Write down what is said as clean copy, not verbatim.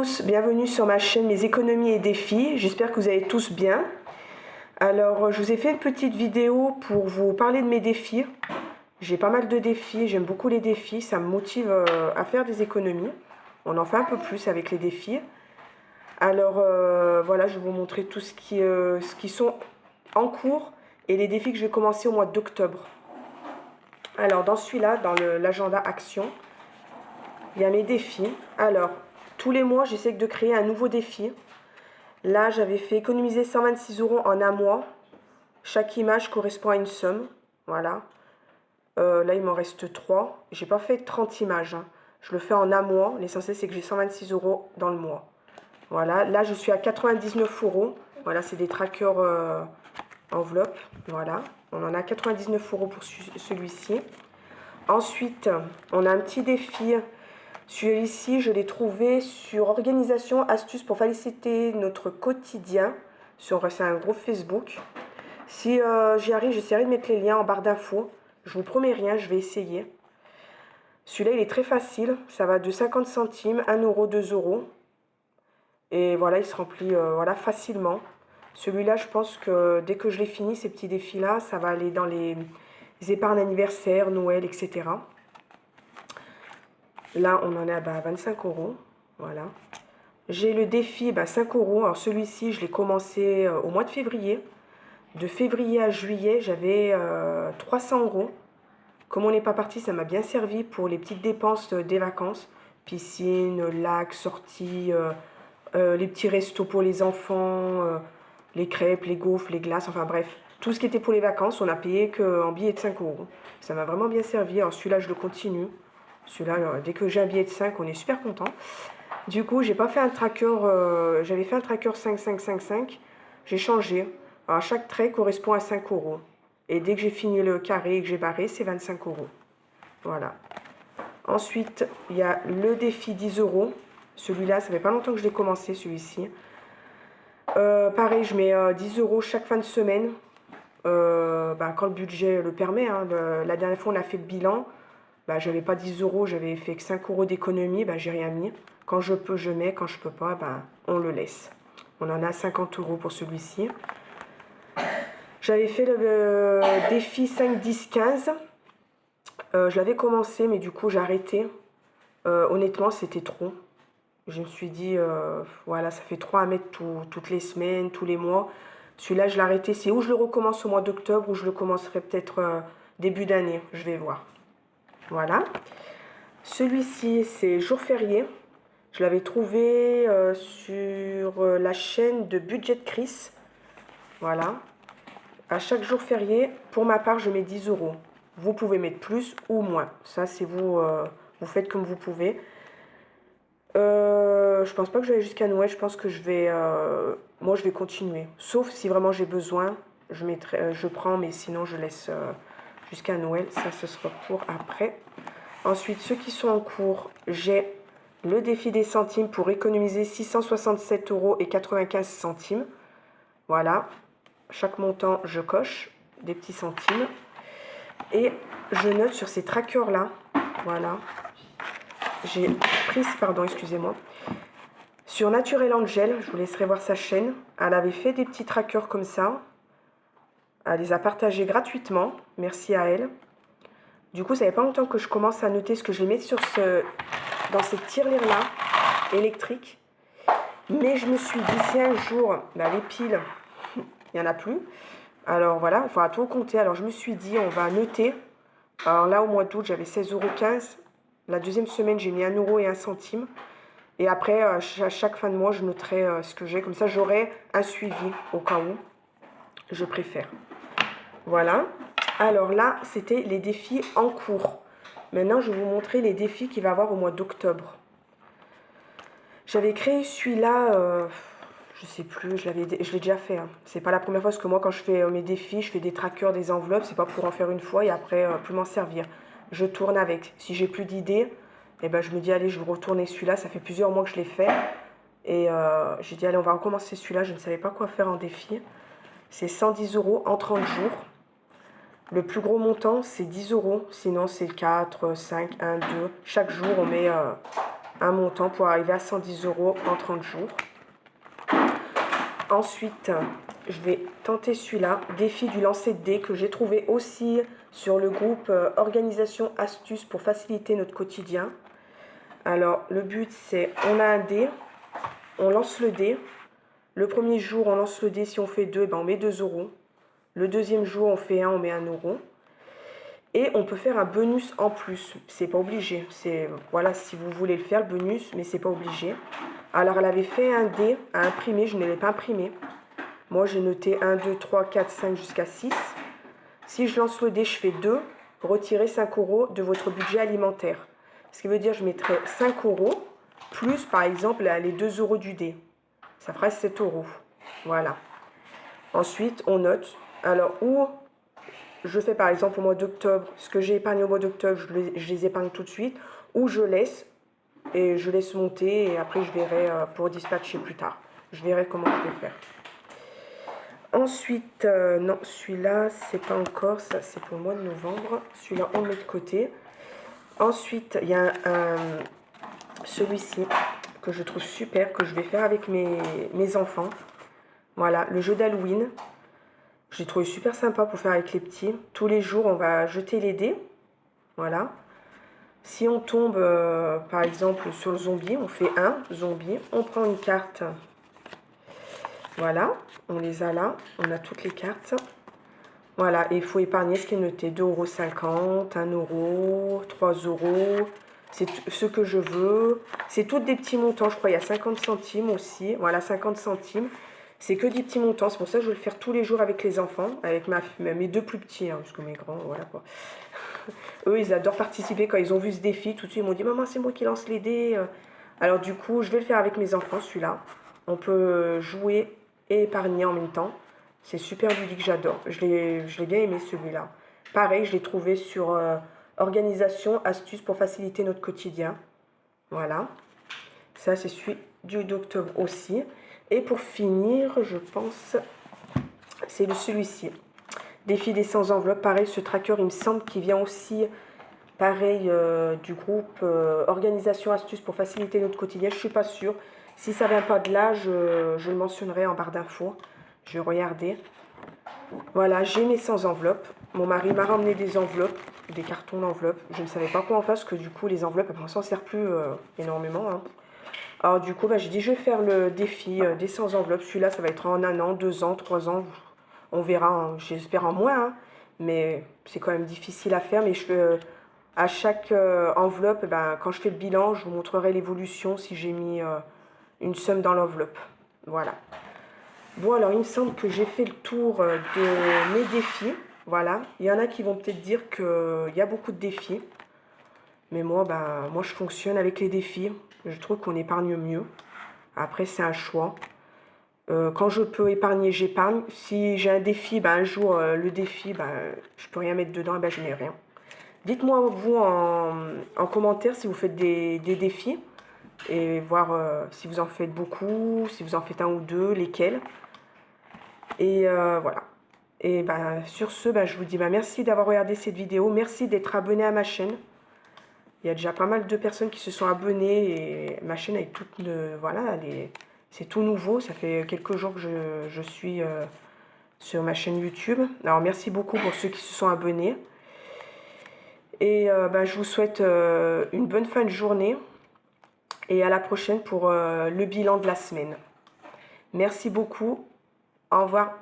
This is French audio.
tous, bienvenue sur ma chaîne Mes économies et défis. J'espère que vous allez tous bien. Alors, je vous ai fait une petite vidéo pour vous parler de mes défis. J'ai pas mal de défis, j'aime beaucoup les défis, ça me motive à faire des économies. On en fait un peu plus avec les défis. Alors, voilà, je vais vous montrer tout ce qui sont en cours et les défis que je vais commencer au mois d'octobre. Alors, dans celui-là, dans l'agenda action, il y a mes défis. Alors, tous les mois, j'essaie de créer un nouveau défi. Là, j'avais fait économiser 126 € en un mois. Chaque image correspond à une somme. Voilà. Là, il m'en reste 3. J'ai pas fait 30 images. Hein. Je le fais en un mois. L'essentiel, c'est que j'ai 126 € dans le mois. Voilà. Là, je suis à 99 €. Voilà, c'est des trackers enveloppe. Voilà. On en a 99 € pour celui-ci. Ensuite, on a un petit défi. Celui-ci, je l'ai trouvé sur Organisation, astuces pour faciliter notre quotidien. C'est un groupe Facebook. Si j'y arrive, j'essaierai de mettre les liens en barre d'infos. Je vous promets rien, je vais essayer. Celui-là, il est très facile. Ça va de 50 centimes, 1 €, 2 €. Et voilà, il se remplit voilà, facilement. Celui-là, je pense que dès que je l'ai fini, ces petits défis-là, ça va aller dans les épargnes anniversaire, Noël, etc. Là, on en est à 25 €. Voilà. J'ai le défi 5 €. Alors, celui-ci, je l'ai commencé au mois de février. De février à juillet, j'avais 300 €. Comme on n'est pas parti, ça m'a bien servi pour les petites dépenses des vacances. Piscine, lac, sortie, les petits restos pour les enfants, les crêpes, les gaufres, les glaces, enfin bref. Tout ce qui était pour les vacances, on n'a payé qu'en billets de 5 €. Ça m'a vraiment bien servi. Alors, celui-là, je le continue. Celui-là, dès que j'ai un billet de 5, on est super content. Du coup, j'ai pas fait un tracker, j'avais fait un tracker 5-5-5-5. J'ai changé. Alors, chaque trait correspond à 5 €. Et dès que j'ai fini le carré et que j'ai barré, c'est 25 €. Voilà. Ensuite, il y a le défi 10 €. Celui-là, ça fait pas longtemps que je l'ai commencé, celui-ci. Pareil, je mets 10 € chaque fin de semaine. Quand le budget le permet. Hein. La dernière fois, on a fait le bilan. J'avais pas 10 €, j'avais fait que 5 € d'économie, j'ai rien mis. Quand je peux, je mets, quand je peux pas, on le laisse. On en a 50 € pour celui-ci. J'avais fait le défi 5, 10, 15. Je l'avais commencé, mais du coup, j'ai arrêté. Honnêtement, c'était trop. Je me suis dit, voilà, ça fait trop à mettre toutes les semaines, tous les mois. Celui-là, je l'ai arrêté. C'est où je le recommence au mois d'octobre, ou je le commencerai peut-être début d'année. Je vais voir. Voilà. Celui-ci, c'est jour férié. Je l'avais trouvé sur la chaîne de Budget Chris. Voilà. À chaque jour férié, pour ma part, je mets 10 €. Vous pouvez mettre plus ou moins. Ça, c'est vous. Vous faites comme vous pouvez. Je pense pas que je vais aller jusqu'à Noël. Je pense que moi, je vais continuer. Sauf si vraiment j'ai besoin. Je prends, mais sinon, je laisse jusqu'à Noël. Ça, ce sera pour après. Ensuite, ceux qui sont en cours, j'ai le défi des centimes pour économiser 667,95 €. Voilà. Chaque montant, je coche des petits centimes. Et je note sur ces trackers-là. Voilà. J'ai pris, pardon, excusez-moi. Sur Naturel Angel, je vous laisserai voir sa chaîne. Elle avait fait des petits trackers comme ça. Elle les a partagés gratuitement. Merci à elle. Du coup, ça fait pas longtemps que je commence à noter ce que je vais mettre dans cette tirelire-là, électrique. Mais je me suis dit, si un jour, les piles, il n'y en a plus. Alors voilà, il faudra tout compter. Alors je me suis dit, on va noter. Alors là, au mois d'août, j'avais 16,15 €. La deuxième semaine, j'ai mis 1 € et 1 centime. Et après, à chaque fin de mois, je noterai ce que j'ai. Comme ça, j'aurai un suivi au cas où je préfère. Voilà. Alors là, c'était les défis en cours. Maintenant, je vais vous montrer les défis qu'il va y avoir au mois d'octobre. J'avais créé celui-là, je sais plus, je l'ai déjà fait. Hein. C'est pas la première fois, parce que moi, quand je fais mes défis, je fais des trackers, des enveloppes. C'est pas pour en faire une fois et après, plus m'en servir. Je tourne avec. Si j'ai plus d'idées, je me dis, allez, je vais retourner celui-là. Ça fait plusieurs mois que je l'ai fait. Et j'ai dit, allez, on va recommencer celui-là. Je ne savais pas quoi faire en défi. C'est 110 € en 30 jours. Le plus gros montant, c'est 10 €. Sinon, c'est 4, 5, 1, 2. Chaque jour, on met un montant pour arriver à 110 € en 30 jours. Ensuite, je vais tenter celui-là, défi du lancer de dés, que j'ai trouvé aussi sur le groupe Organisation Astuces pour faciliter notre quotidien. Alors, le but, c'est, on a un dé, on lance le dé. Le premier jour, on lance le dé, si on fait 2, ben on met 2 €. Le deuxième jour, on fait 1, on met 1 €. Et on peut faire un bonus en plus, c'est pas obligé. C'est, voilà, si vous voulez le faire, le bonus, mais c'est pas obligé. Alors, elle avait fait un dé à imprimer, je ne l'ai pas imprimé. Moi, j'ai noté 1, 2, 3, 4, 5 jusqu'à 6. Si je lance le dé, je fais 2, retirez 5 € de votre budget alimentaire. Ce qui veut dire que je mettrai 5 € plus, par exemple, les 2 € du dé. Ça ferait 7 €. Voilà. Ensuite, on note. Alors, où je fais par exemple au mois d'octobre, ce que j'ai épargné au mois d'octobre, je les épargne tout de suite, ou je laisse, et je laisse monter, et après je verrai pour dispatcher plus tard. Je verrai comment je vais faire. Ensuite, non, celui-là, c'est pas encore, ça c'est pour le mois de novembre. Celui-là, on le met de côté. Ensuite, il y a celui-ci, que je trouve super, que je vais faire avec mes enfants. Voilà, le jeu d'Halloween. Je l'ai trouvé super sympa pour faire avec les petits. Tous les jours, on va jeter les dés. Voilà. Si on tombe, par exemple, sur le zombie, on fait un zombie. On prend une carte. Voilà, on les a là. On a toutes les cartes. Voilà, et il faut épargner ce qui est noté. 2,50 €, 1 €, 3 €. C'est ce que je veux. C'est tous des petits montants, je crois. Il y a 50 centimes aussi. Voilà, 50 centimes. C'est que des petits montants. C'est pour ça que je vais le faire tous les jours avec les enfants. Avec mes 2 plus petits, hein, parce que mes grands, voilà quoi. Eux, ils adorent participer. Quand ils ont vu ce défi, tout de suite, ils m'ont dit « Maman, c'est moi qui lance les dés. » Alors du coup, je vais le faire avec mes enfants, celui-là. On peut jouer et épargner en même temps. C'est super ludique, j'adore. Je l'ai bien aimé, celui-là. Pareil, je l'ai trouvé sur Organisation, astuces pour faciliter notre quotidien. Voilà. Ça, c'est celui d'octobre aussi. Et pour finir, je pense, c'est celui-ci. Défi des 100 enveloppes. Pareil, ce tracker, il me semble qu'il vient aussi, pareil, du groupe Organisation Astuces pour faciliter notre quotidien. Je ne suis pas sûre. Si ça ne vient pas de là, je le mentionnerai en barre d'infos. Je vais regarder. Voilà, j'ai mes 100 enveloppes. Mon mari m'a ramené des enveloppes, des cartons d'enveloppes. Je ne savais pas quoi en faire parce que du coup, les enveloppes, on s'en sert plus énormément. Hein. Alors du coup, j'ai dit, je vais faire le défi des 100 enveloppes. Celui-là, ça va être en 1 an, 2 ans, 3 ans. On verra, hein. J'espère en moins. Hein. Mais c'est quand même difficile à faire. Mais à chaque enveloppe, quand je fais le bilan, je vous montrerai l'évolution si j'ai mis une somme dans l'enveloppe. Voilà. Bon, alors, il me semble que j'ai fait le tour de mes défis. Voilà. Il y en a qui vont peut-être dire qu'il y a beaucoup de défis. Mais moi, je fonctionne avec les défis. Je trouve qu'on épargne mieux. Après, c'est un choix. Quand je peux épargner, j'épargne. Si j'ai un défi, un jour, le défi, je peux rien mettre dedans, et je mets rien. Dites-moi, vous, en commentaire, si vous faites des défis. Et voir si vous en faites beaucoup, si vous en faites un ou deux, lesquels. Et voilà. Et sur ce, je vous dis merci d'avoir regardé cette vidéo. Merci d'être abonné à ma chaîne. Il y a déjà pas mal de personnes qui se sont abonnées. Et ma chaîne est toute... voilà, c'est tout nouveau. Ça fait quelques jours que je suis sur ma chaîne YouTube. Alors, merci beaucoup pour ceux qui se sont abonnés. Et je vous souhaite une bonne fin de journée. Et à la prochaine pour le bilan de la semaine. Merci beaucoup. Au revoir.